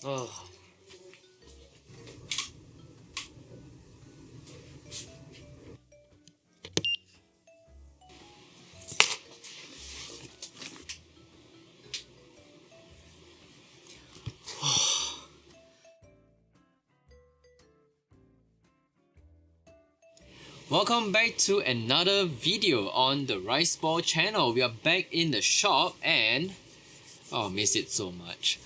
Oh. Welcome back to another video on the Rice Ball channel. We are back in the shop and oh, miss it so much.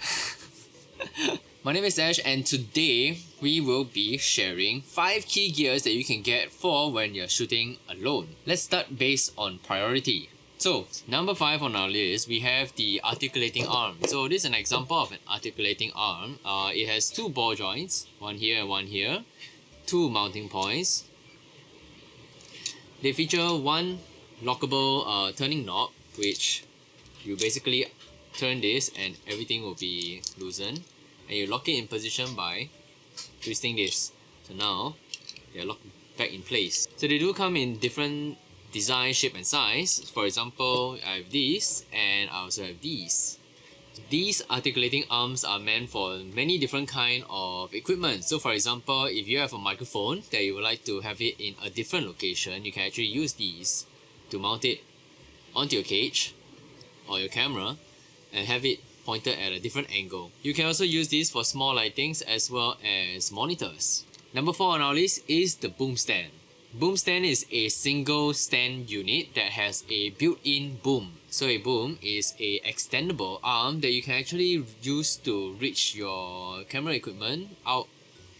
My name is Ash and today we will be sharing 5 key gears that you can get for when you're shooting alone. Let's start based on priority. So number 5 on our list, we have the articulating arm. So this is an example of an articulating arm. It has 2 ball joints, one here and one here, 2 mounting points. They feature one lockable turning knob, which you basically turn this and everything will be loosened, and you lock it in position by twisting this. So now they're locked back in place. So they do come in different design, shape and size. For example, I have these and I also have these. These articulating arms are meant for many different kind of equipment. So for example, if you have a microphone that you would like to have it in a different location, you can actually use these to mount it onto your cage or your camera and have it pointed at a different angle. You can also use these for small lightings as well as monitors. Number 4 on our list is the Boomstoned. Boomstoned is a single stand unit that has a built-in boom. So a boom is a extendable arm that you can actually use to reach your camera equipment out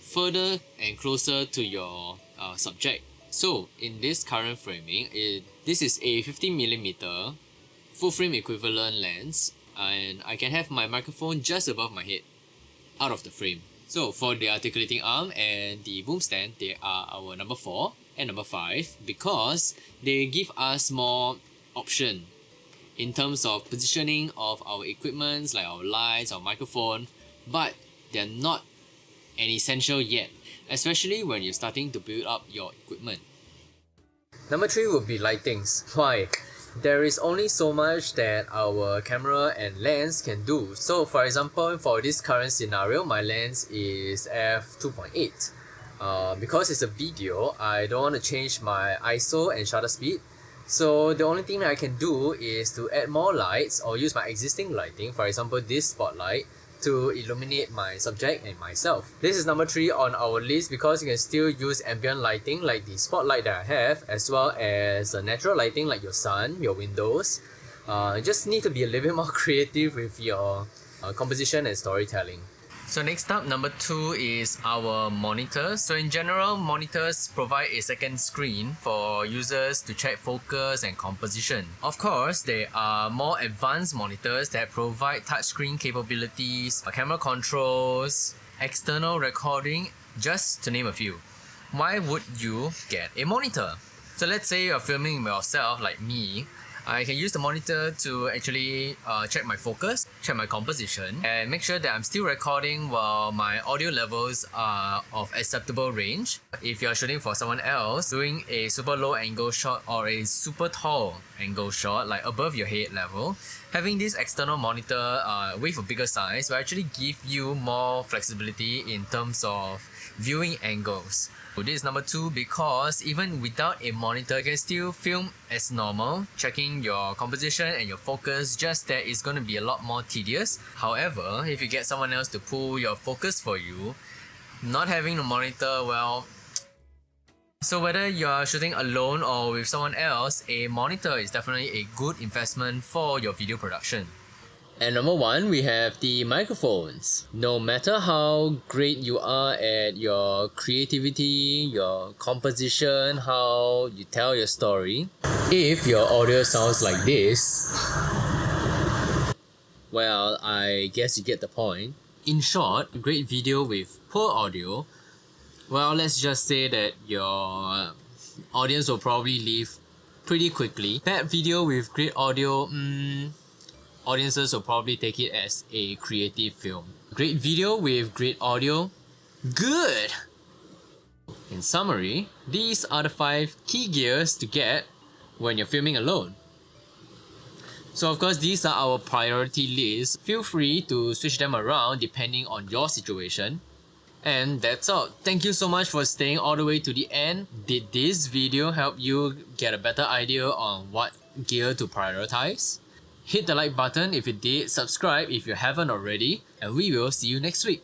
further and closer to your subject. So in this current framing, this is a 50mm full frame equivalent lens, and I can have my microphone just above my head out of the frame. So for the articulating arm and the Boomstoned, they are our number 4 and number 5 because they give us more option in terms of positioning of our equipments like our lights, our microphone, but they're not an essential yet, especially when you're starting to build up your equipment. Number 3 would be lightings. Why? There is only so much that our camera and lens can do. So for example, for this current scenario, my lens is f2.8. Because it's a video, I don't want to change my ISO and shutter speed. So the only thing that I can do is to add more lights or use my existing lighting, for example this spotlight, to illuminate my subject and myself. This is number 3 on our list because you can still use ambient lighting like the spotlight that I have, as well as natural lighting like your sun, your windows. You just need to be a little bit more creative with your composition and storytelling. So next up, number 2 is our monitors. So in general, monitors provide a second screen for users to check focus and composition. Of course, there are more advanced monitors that provide touchscreen capabilities, camera controls, external recording, just to name a few. Why would you get a monitor? So let's say you're filming yourself like me. I can use the monitor to actually check my focus, check my composition, and make sure that I'm still recording while my audio levels are of acceptable range. If you're shooting for someone else, doing a super low angle shot or a super tall angle shot, like above your head level, having this external monitor with a bigger size will actually give you more flexibility in terms of viewing angles. This is number 2 because even without a monitor, you can still film as normal, checking your composition and your focus, just that it's going to be a lot more tedious. However, if you get someone else to pull your focus for you, not having a monitor, well... So whether you're shooting alone or with someone else, a monitor is definitely a good investment for your video production. And number 1, we have the microphones. No matter how great you are at your creativity, your composition, how you tell your story, if your audio sounds like this, well, I guess you get the point. In short, a great video with poor audio, well, let's just say that your audience will probably leave pretty quickly. Bad video with great audio, audiences will probably take it as a creative film. Great video with great audio, good! In summary, these are the 5 key gears to get when you're filming alone. So of course, these are our priority lists. Feel free to switch them around depending on your situation. And that's all. Thank you so much for staying all the way to the end. Did this video help you get a better idea on what gear to prioritize? Hit the like button if it did, subscribe if you haven't already, and we will see you next week.